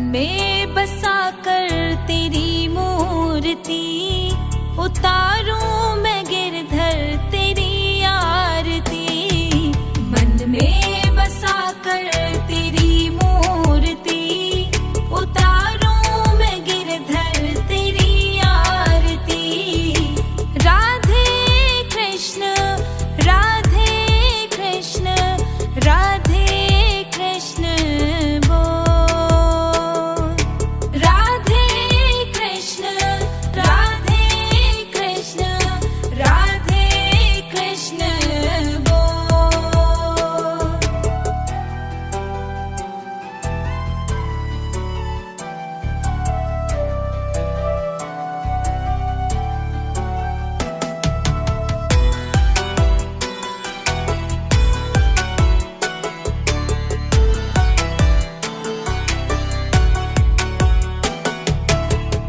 में बसा कर तेरी मूर्ति, उतारूं मैं गिरधर तेरी आरती। मन में बसा कर तेरी मूर्ति, उतारूं मैं गिरधर तेरी आरती। राधे कृष्ण राधे कृष्ण राधे कृष्ण बोल। राधे कृष्ण राधे कृष्ण राधे कृष्ण बोल।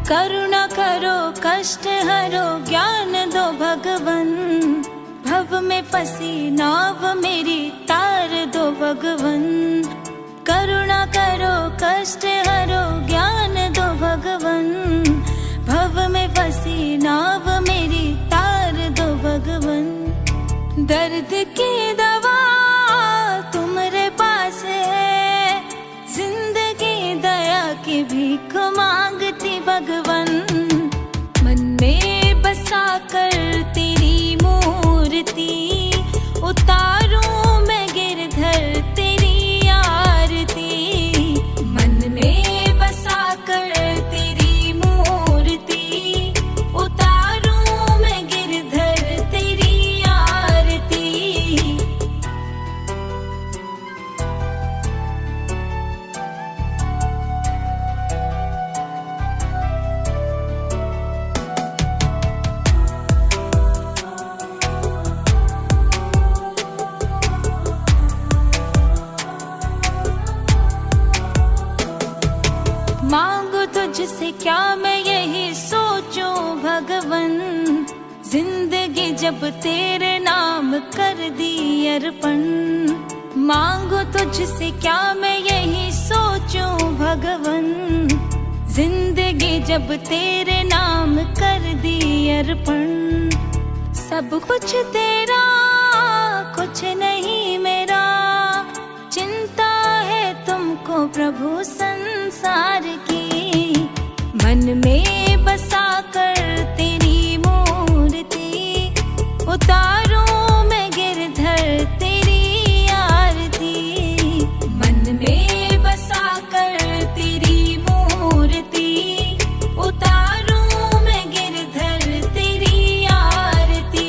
करुणा करो कष्ट हरो ज्ञान दो भगवन, भव में फंसी नाव मेरी तार दो भगवन। करुणा करो कष्ट हरो ज्ञान दो भगवन, भव में फंसी नाव मेरी तार दो भगवन। दर्द की दवा तुम्हारे पास है, जिंदगी दया की भीख मांगती भगवन। मन में बसा कर तेरी मूर्ति, उतारूं मैं गिरधर तेरी आरती। मन में बसा कर तेरी मूर्ति, उतारूं मैं गिरधर तेरी आरती। मांगू तुझसे क्या मैं यही सोचूं भगवन, जिंदगी जब तेरे नाम कर दी अर्पण। मांगू तुझसे क्या मैं यही सोचूं भगवन, जिंदगी जब तेरे नाम कर दी अर्पण। सब कुछ तेरा कुछ नहीं मेरा, चिंता है तुमको प्रभु संसार की। मन में बसा कर तेरी मूर्ति, उतारूं मैं गिरधर तेरी आरती। मन में बसा कर तेरी मूर्ति, उतारूं मैं गिरधर तेरी आरती।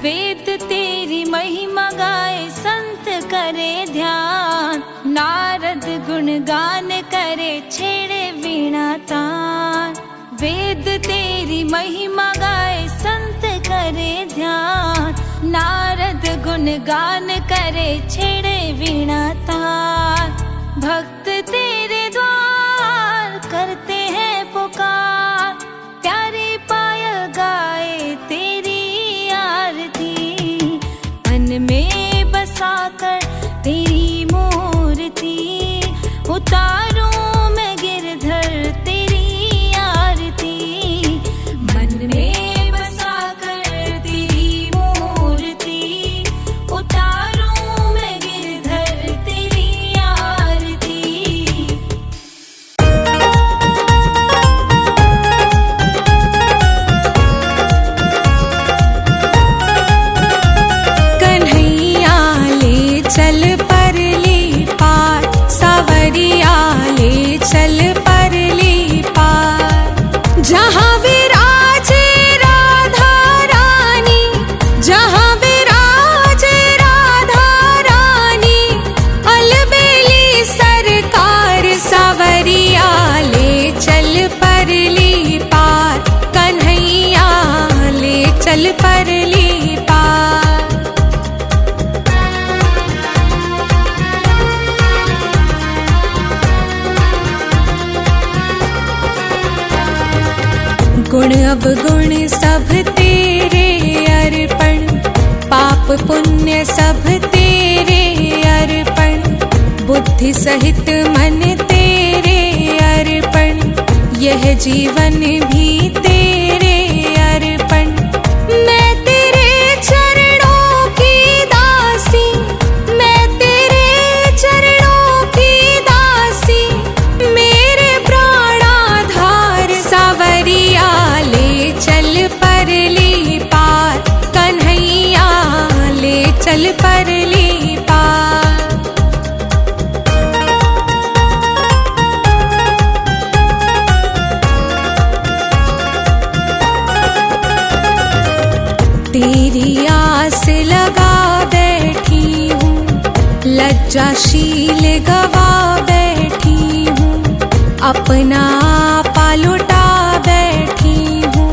वेद तेरी महिमा गाए संत करे ध्यान, नारद गुणगान करे छेड़े वीणा तान। वेद तेरी महिमा गाए संत करे ध्यान, नारद गुणगान करे छेड़े वीणा तान। भक्त तेरे द्वार करते हैं पुकार, प्यारी पायल गाए तेरी आरती। मन में बसा कर तेरी मूर्ति, उतारूं मैं गिरधर तेरी आरती। मन में बसा कर तेरी मूर्ति, उतारूं मैं गिरधर तेरी आरती। चल परली पार, सावरिया ले चल परली पार। जहाँ विराजे राधा रानी, जहाँ विराजे राधा रानी, अलबेली सरकार। सावरिया ले चल परली पार, कन्हैया ले चल परली पार। गुण अवगुण सब तेरे अर्पण, पाप पुण्य सब तेरे अर्पण, बुद्धि सहित मन तेरे अर्पण, यह जीवन भी तेरे अर्पण। मैं तेरे चरणों की दासी, मैं तेरे चरणों की दासी, मेरे प्राणाधार। सावरिया ले चल परली पार, कन्हैया ले चल परली पार। तेरी आस लगा बैठी हूँ, लज्जाशील गवा बैठी हूँ, अपना आपा लुटा बैठी हूँ,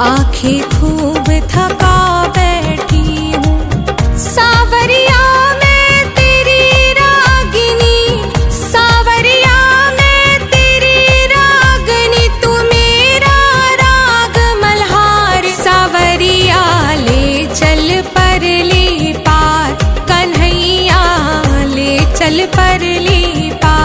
आंखें खूब थका बैठी हूँ। सावरिया मैं तेरी रागिनी, सावरिया मैं तेरी रागनी, तू मेरा राग मल्हार। सावरिया ले चल परली पार, कन्हैया ले चल परली पार।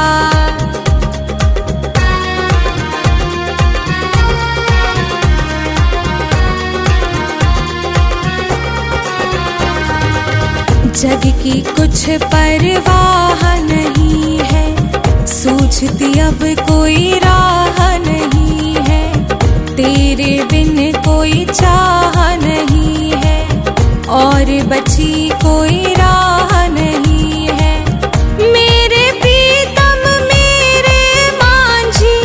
जग की कुछ परवाह नहीं है, सूझती अब कोई राह नहीं है, तेरे बिन कोई चाह नहीं है, और बची कोई राह नहीं है। मेरे प्रीतम मेरे मांझी,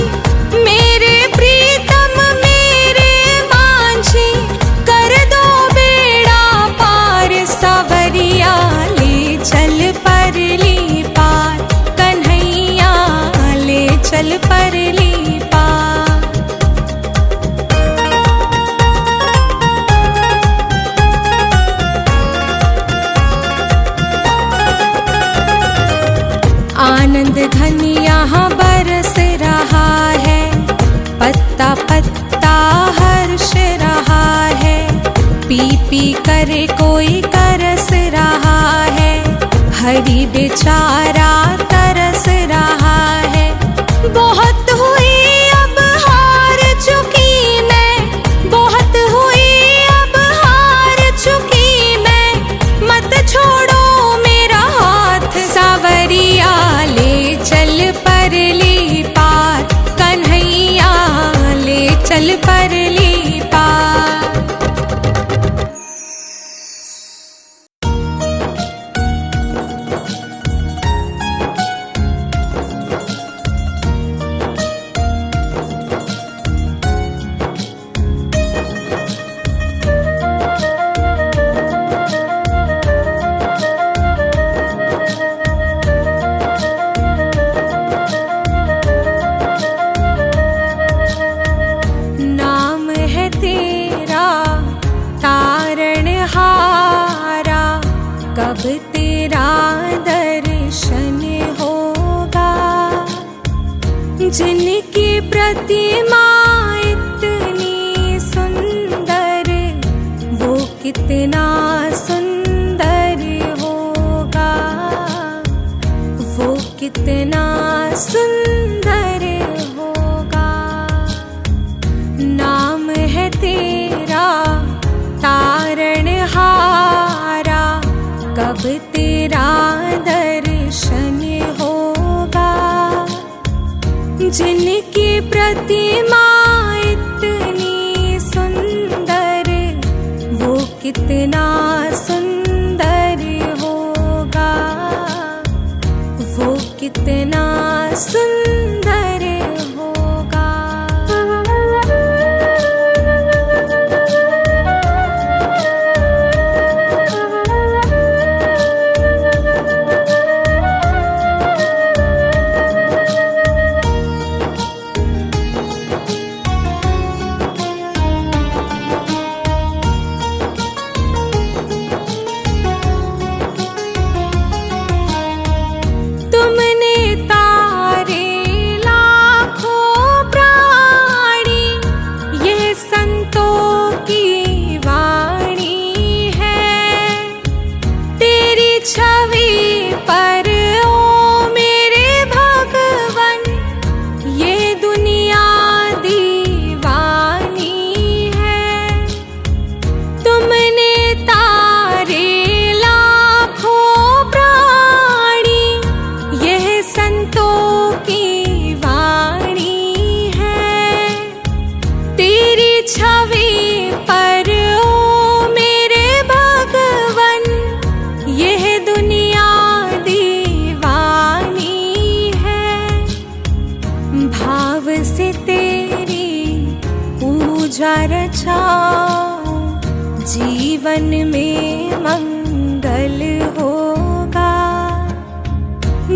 मेरे प्रीतम मेरे मांझी, कर दो बेड़ा पार। सावरिया ले चल परली पार, कन्हैया ले चल परली पार। आनंद घन यहाँ बरस रहा है, पत्ता पत्ता हर्ष रहा है, पी पी करे कोई करस रहा है, हरि बेचारा तरस रहा है। बहुत हुई अब हार चुकी मैं, बहुत हुई अब हार चुकी मैं, मत छोड़ो मेरा हाथ। सावरिया ले चल परली पार, कन्हैया ले चल परली पार। नाम है तेरा तारणहारा, कब तेरा दर्शन होगा। जिनकी प्रतिमा इतनी सुंदर, वो कितना सुंदर होगा, वो कितना सुंदर होगा। नाम है तेरा तारणहारा, कब तेरा दर्शन होगा। जिनकी प्रतिमा इतनी सुंदर, वो कितना सुंदर होगा, वो कितना सुंदर होगा। तुमने तारे पूजा रचाओ, जीवन में मंगल होगा।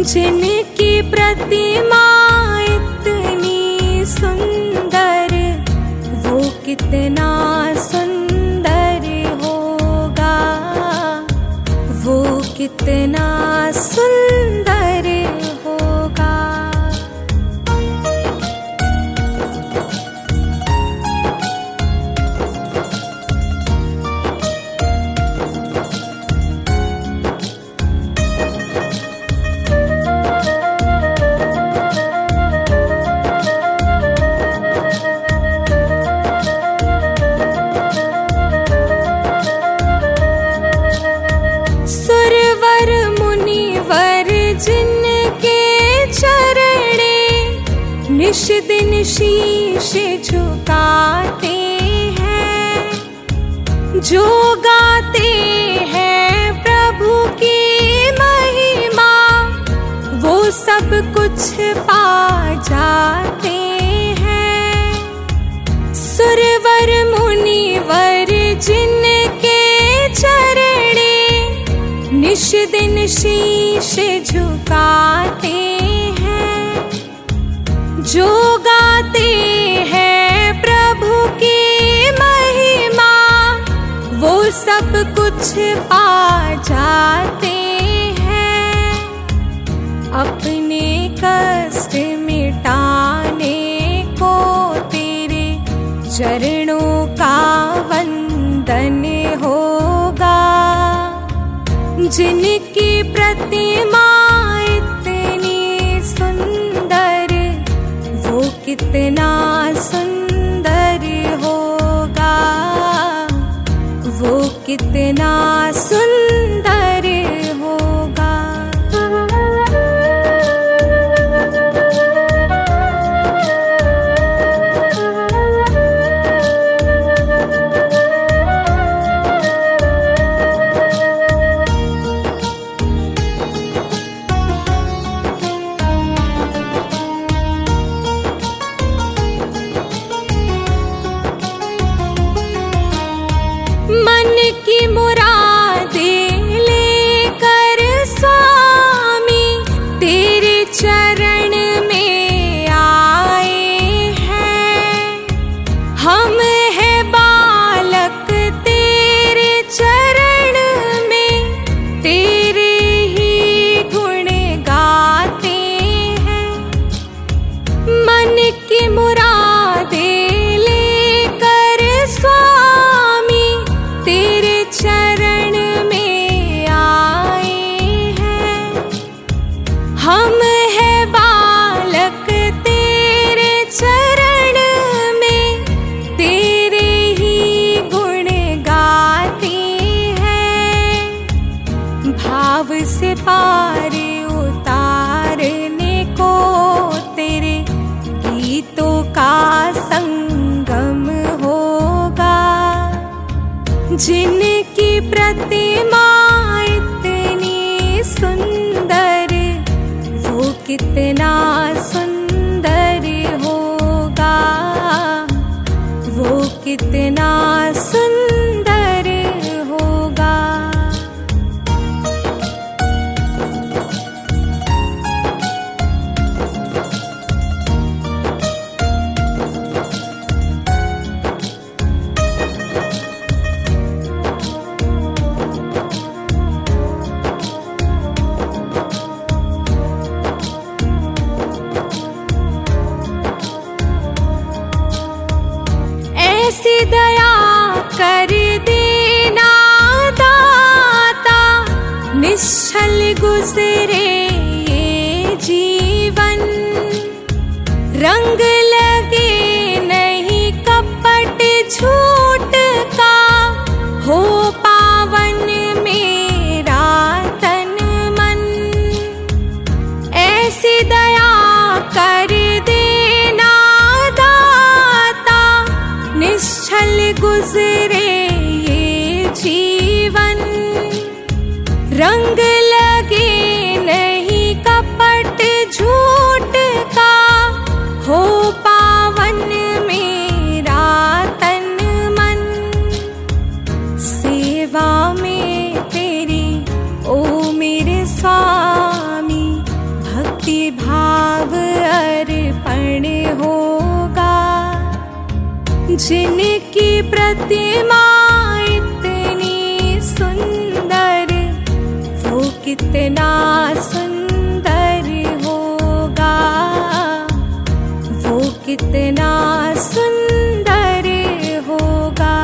जिनकी प्रतिमा इतनी सुंदर, वो कितना सुंदर होगा, वो कितना सुंदर होगा। सुरवर मुनिवर जिनके चरणे निश दिन शीश झुकाते हैं, जो गाते हैं प्रभु की महिमा, वो सब कुछ पा जाते हैं। सुरवर मुनिवर जिनके चरणे निश दिन शीश झुकाते हैं, जो गाते हैं प्रभु की महिमा, वो सब कुछ पा जाते हैं। अपने कष्ट मिटाने को तेरे चरणों का वंदन होगा। जिनकी प्रतिमा इतनी सुंदर, वो कितना सुंदर होगा, वो कितना सुंदर होगा। मन की मुरादें लेकर स्वामी तेरे चरण में आए हैं। हम हैं बालक तेरे चरण में, तेरे ही गुण गाते हैं। मन की मुरादें लेकर स्वामी तेरे चरण में आए हैं। हम हैं बालक तेरे चरण में, तेरे ही गुण गाते हैं। भाव से पार उतारने को तेरे गीतों का संगम होगा। जिनकी प्रतिमा इतनी सुंदर, वो कितना सुंदर होगा, वो कितना सुंदर होगा। ऐसी दया कर देना दाता, निश्चल गुजरे ये जीवन। रंग लगे नहीं कपट झूठ का, हो पावन मेरा तन मन। ऐसी दया कर देना दाता, निश्चल गुजरे ये जीवन। रंग लगे नहीं कपट झूठ का, हो पावन मेरा तन जिनकी प्रतिमा इतनी सुंदर, वो कितना सुंदर होगा, वो कितना सुंदर होगा।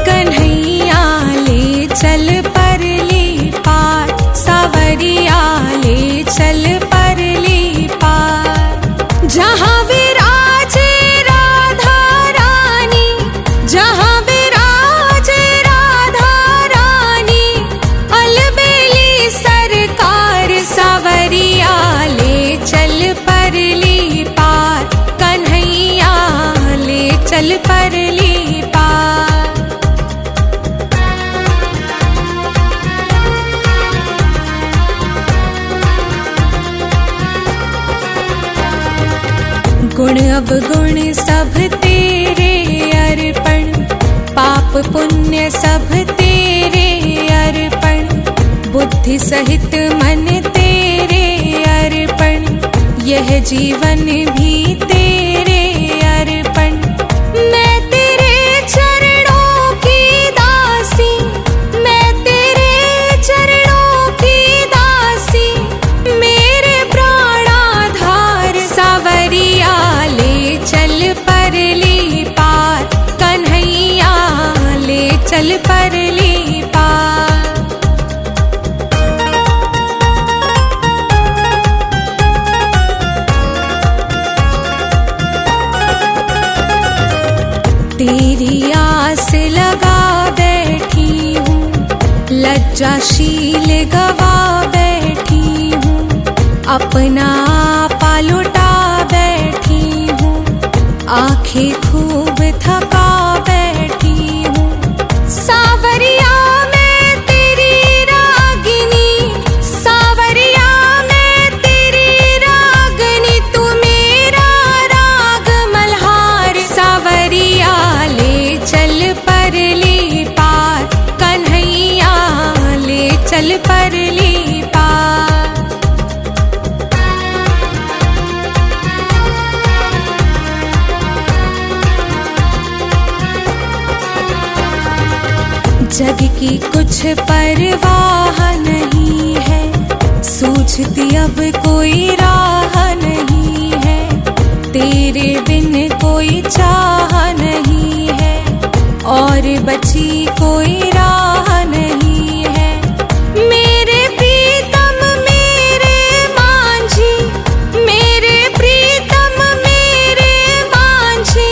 कन्हैया ले चल परली पार, सावरिया ले चल परली पार। जहाँ विराजे राधा रानी, जहाँ विराजे राधा रानी, अलबेली सरकार। सावरिया ले चल परली पार, कन्हैया ले चल परली पार। गुण अवगुण सब तेरे अर्पण, पाप पुण्य सब तेरे अर्पण। बुद्धि सहित मन तेरे अर्पण, यह जीवन भी तेरे अर्पण। मैं तेरे चरणों की दासी, मैं तेरे चरणों की दासी, मेरे प्राणाधार। सावरिया ले चल परली पार, कन्हैया ले चल परली पार। तेरी आस लगा बैठी हूँ, लज्जाशील गवा बैठी हूँ, अपना आपा लुटा बैठी हूँ, आंखें खूब थका बैठी हूँ। सावरिया मैं तेरी रागिनी, सावरिया मैं तेरी रागनी, तू मेरा राग मल्हार। सावरिया ले चल परली पार, कन्हैया ले चल परली पार। जग की कुछ परवाह नहीं है, सूझती अब कोई राह नहीं है, तेरे बिन कोई चाह नहीं है, और बची कोई राह नहीं है। मेरे प्रीतम मेरे मांझी, मेरे प्रीतम मेरे मांझी,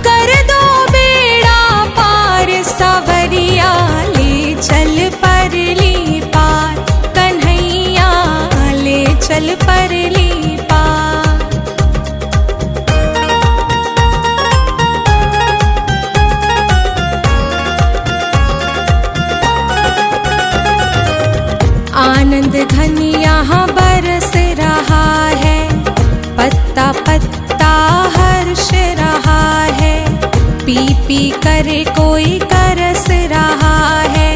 कर दो बेड़ा पार। सावरिया ले चल परली पार, कन्हैया ले चल परली पार। आनंद घन यहाँ बरस रहा है, पत्ता पत्ता हर्ष रहा है, पी पी करे कोई करस रहा है,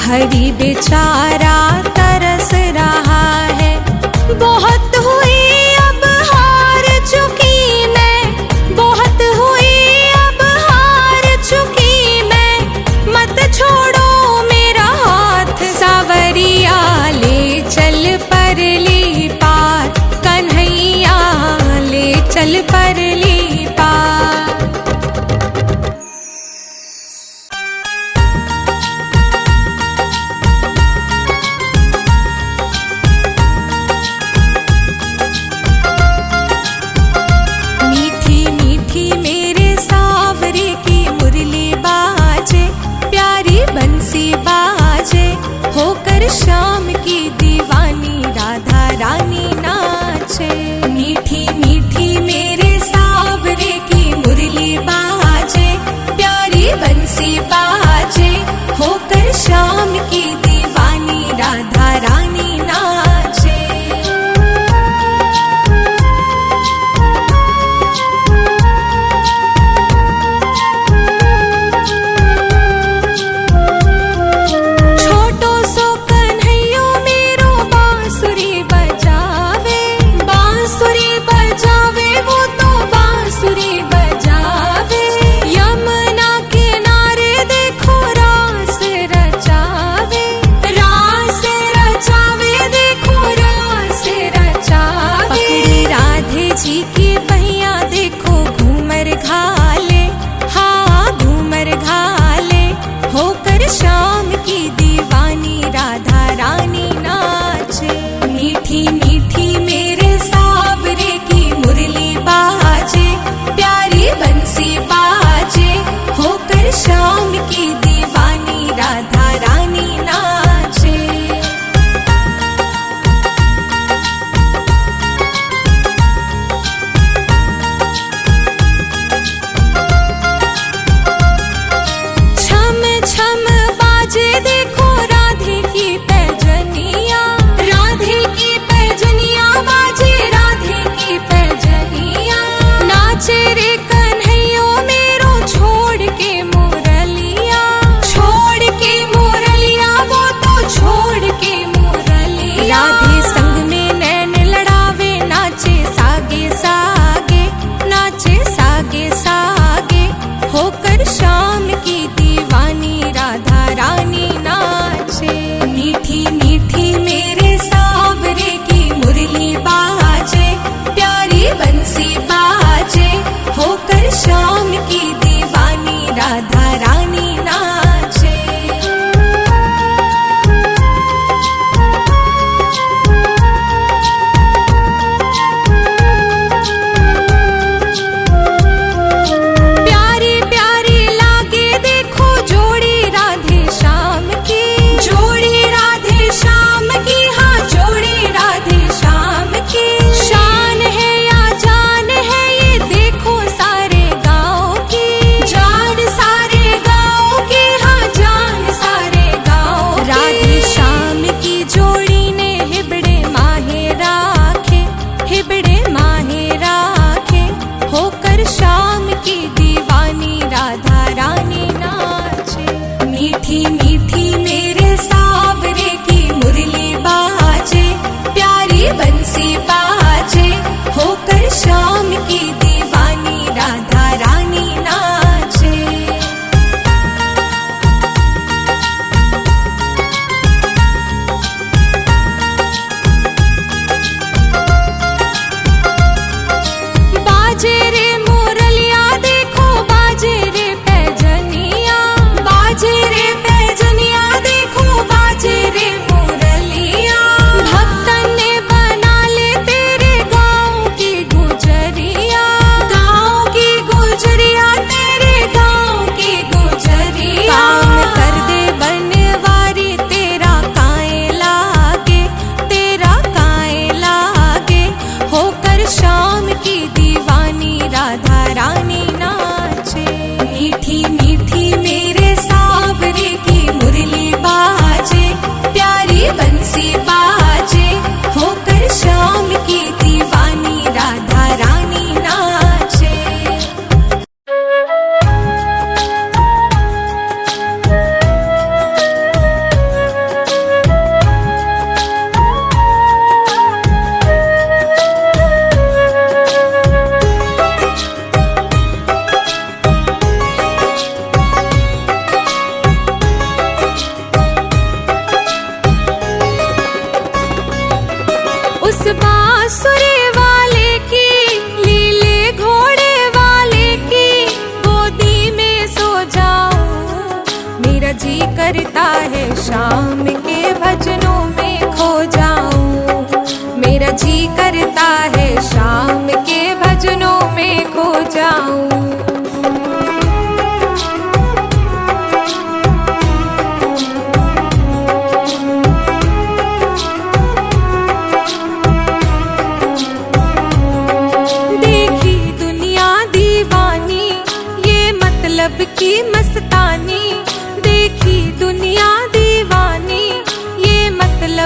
हरि बेचारा तरस रहा है। बहुत हुई अब हार चुकी मैं, बहुत हुई अब हार चुकी मैं, मत छोड़ो मेरा हाथ। सावरिया ले चल परली पार, कन्हैया ले चल परली पार। मीठी मीठी मेरे सावरे की मुरली बाजे, प्यारी बंसी बाजे, होकर श्याम की दीवानी राधा रानी नाचे। मीठी मीठी मेरे सावरे की मुरली बाजे, प्यारी बंसी बाजे, होकर श्याम की दीवानी राधा रानी नाचे। छोटो सो कन्हैया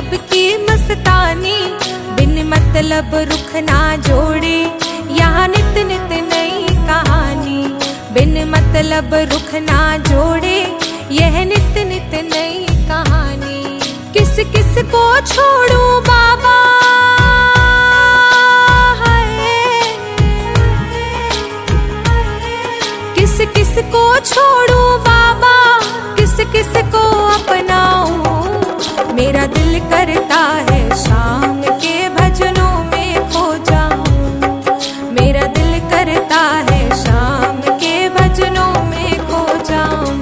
सबकी मस्तानी, बिन मतलब रुख ना जोड़े, यहाँ नित नित नई कहानी। बिन मतलब रुख ना जोड़े, यह नित नित नई कहानी। किस किस को छोड़ूं बाबा, किस किस को छोड़ूं बाबा, किस किस को अपनाऊं। मेरा दिल करता है शाम के भजनों में खो जाऊं। मेरा दिल करता है शाम के भजनों में खो जाऊं।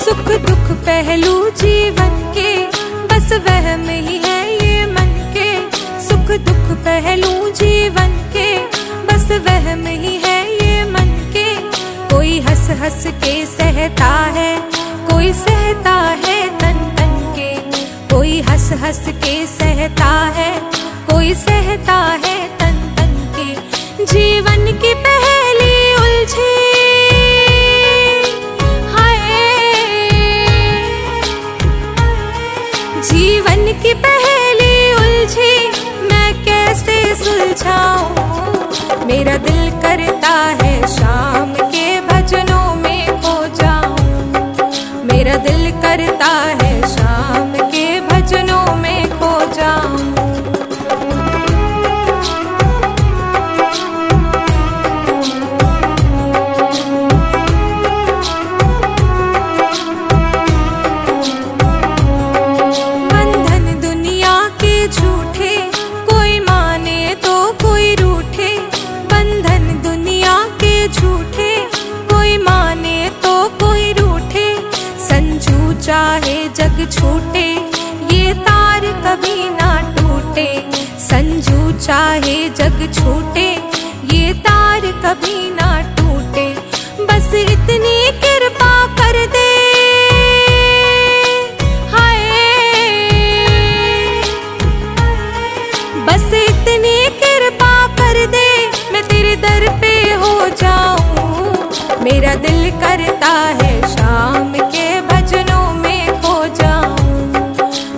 सुख दुख पहलू जीवन के, बस वहम ही है ये मन के। सुख दुख पहलू जीवन के, बस वहम ही है ये मन के। कोई हंस हंस के सहता है, कोई सहता है तन तन के। कोई हंस हंस के सहता है, कोई सहता है तन तन के। जीवन की पहली उलझी, जीवन की पहली उलझी मैं कैसे सुलझाऊं। मेरा दिल करता है शाम के भजनों में खो जाऊं। मेरा दिल करता है शाम के भजनों में खो जाऊं। चाहे जग छूटे, ये तार कभी ना टूटे। संजू चाहे जग छूटे, ये तार कभी ना टूटे। बस इतनी कृपा कर दे, हाय बस इतनी कृपा कर दे, मैं तेरे दर पे हो जाऊं। मेरा दिल करता है शाम के भजनों में खो जाऊं।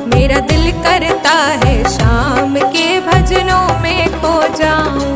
मेरा दिल करता है शाम के भजनों में खो जाऊं।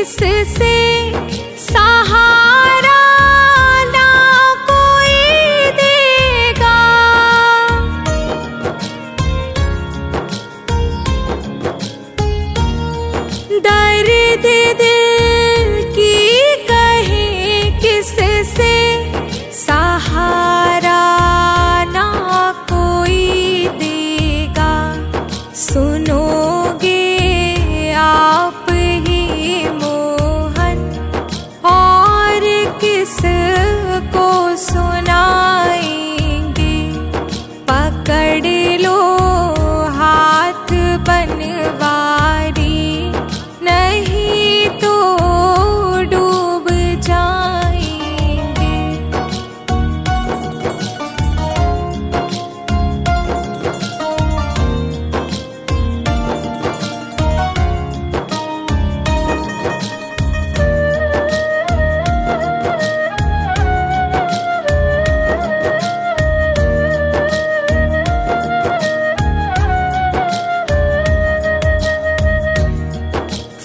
किससे सहारा ना कोई देगा। दर्द दिल की कहे किससे सहारा ना कोई देगा। सुनोगे आप ही मोहन और किसको सुनाएंगे। पकड़ लो हाथ बनवारी नहीं तो डूब जाएंगे।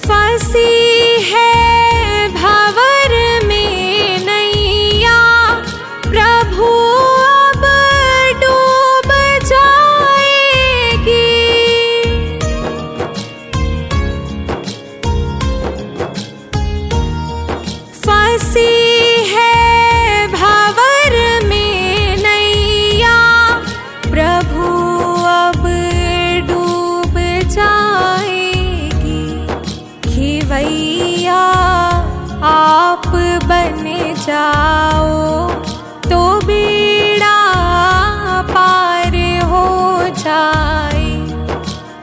फंसी है भंवर में नैया प्रभु अब डूब जाएगी। फंसी है भंवर में नैया प्रभु अब डूब जाएगी। खिवैया आप बन जाओ तो बेड़ा पार हो जाए।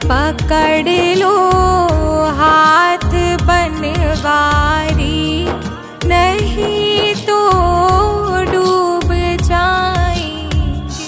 पकड़ लो हाथ बनवारी नहीं तो डूब जाएंगे।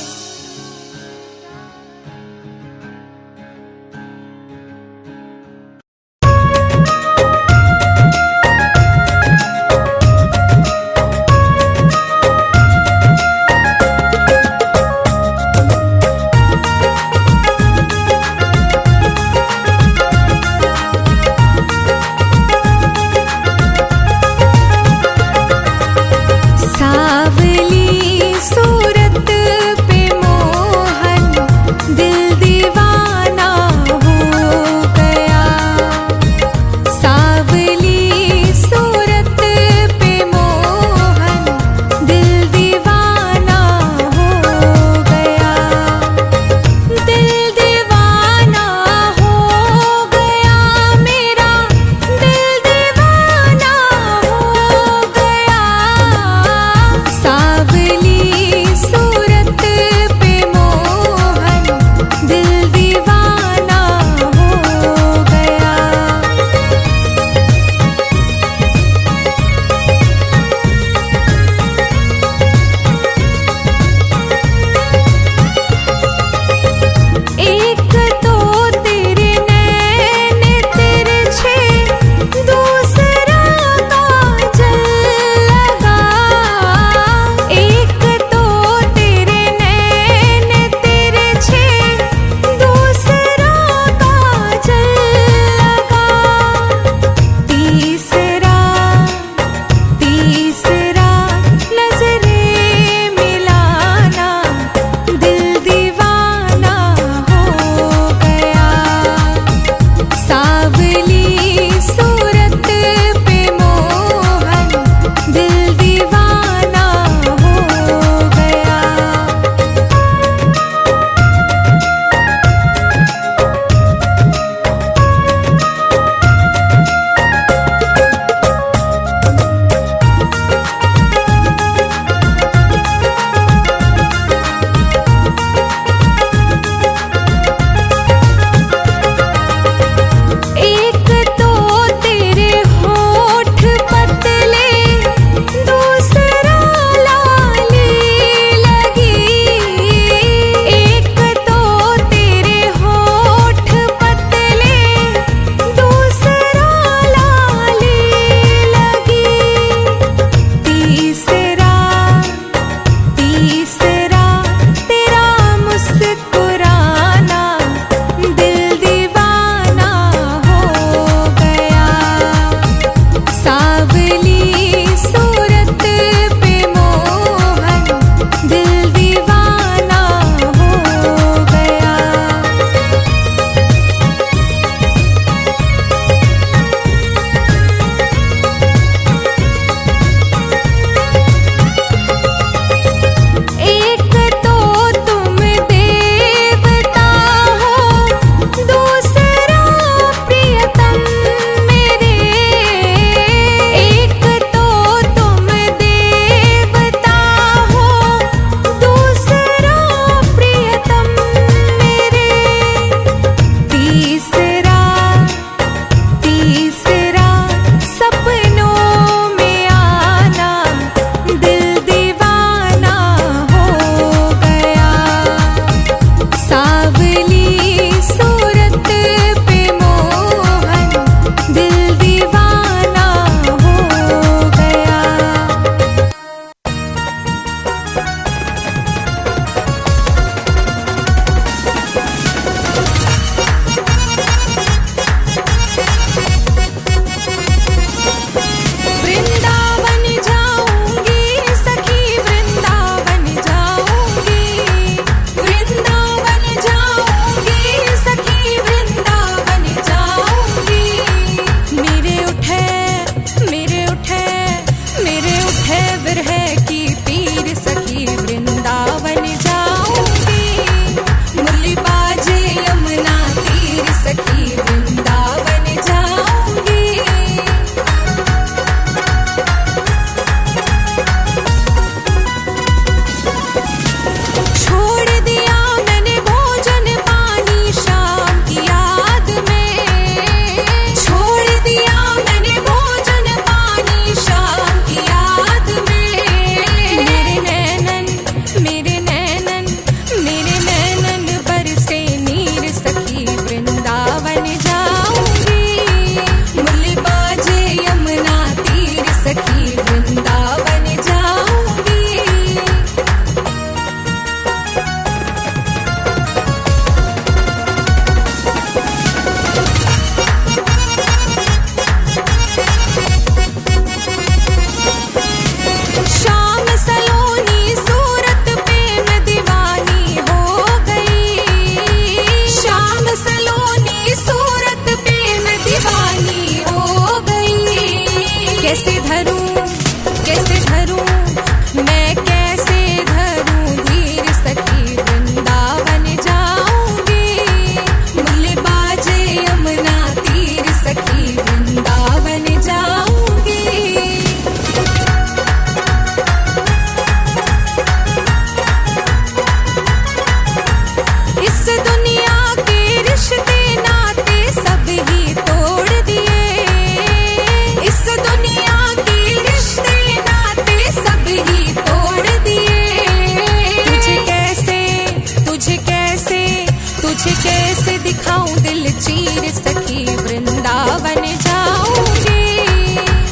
तुझे कैसे दिखाऊं दिल चीर सखी, वृंदावन जाऊंगी।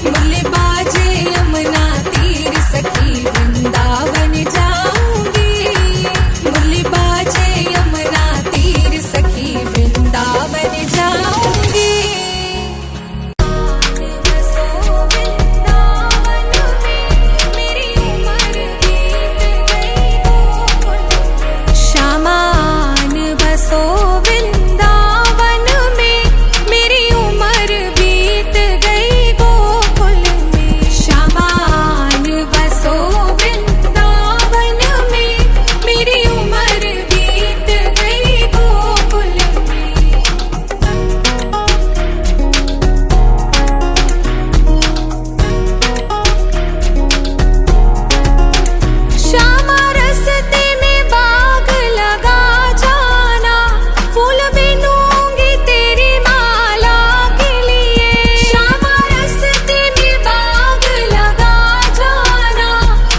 मुरली बाजे यमुना तीर सखी, वृंदावन जाऊंगी। मुरली बाजे यमुना तीर सखी, वृंदावन जाऊंगी। श्यामान बसो वृंदावन में, मेरी उम्र बीत गई गोकुल में। श्यामान बसो वृंदावन में, मेरी उम्र बीत गई गोकुल में। श्यामा रस्ते में बाग लगा जाना, फूल बिनूंगी तेरी माला के लिए। श्यामा रस्ते में बाग लगा जाना,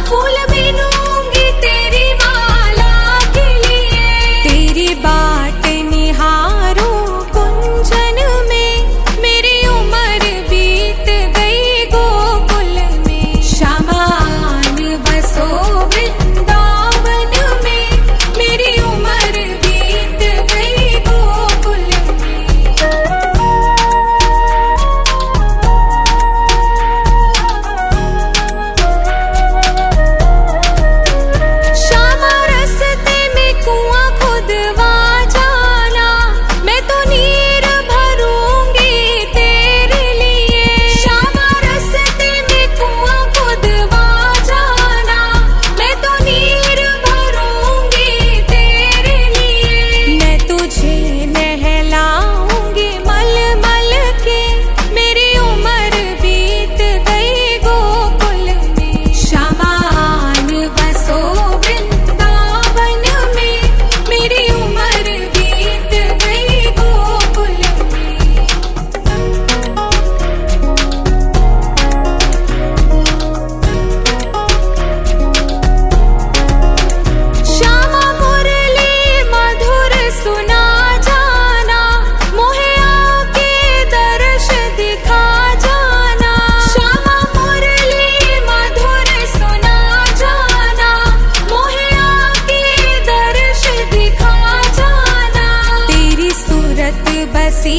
फूल बिनूंगी तेरी माला के लिए। तेरी बाट निहारूं कुंजन में, मेरी उम्र बीत गई गोकुल में। श्यामान बसो वृंदावन में, मेरी उम्र बीत गई गोकुल में। श्यामा रस्ते में कुआं खुदवा जाना, मैं तो नीर भरूंगी तेरे लिए। श्यामा रस्ते में कुआं खुदवा जाना, मैं तो नीर भरूंगी तेरे लिए। मैं तुझे नहलाऊंगी मल मल के, मेरी उम्र बीत गई गोकुल में। श्यामान बसो वृंदावन में, मेरी उम्र बीत गई गोकुल में। श्यामा मुरली मधुर सुना जाना, मोहे आके दर्श दिखा जाना। श्यामा मुरली मधुर सुना जाना, मोहे आके दर्श दिखा जाना। तेरी सूरत बसी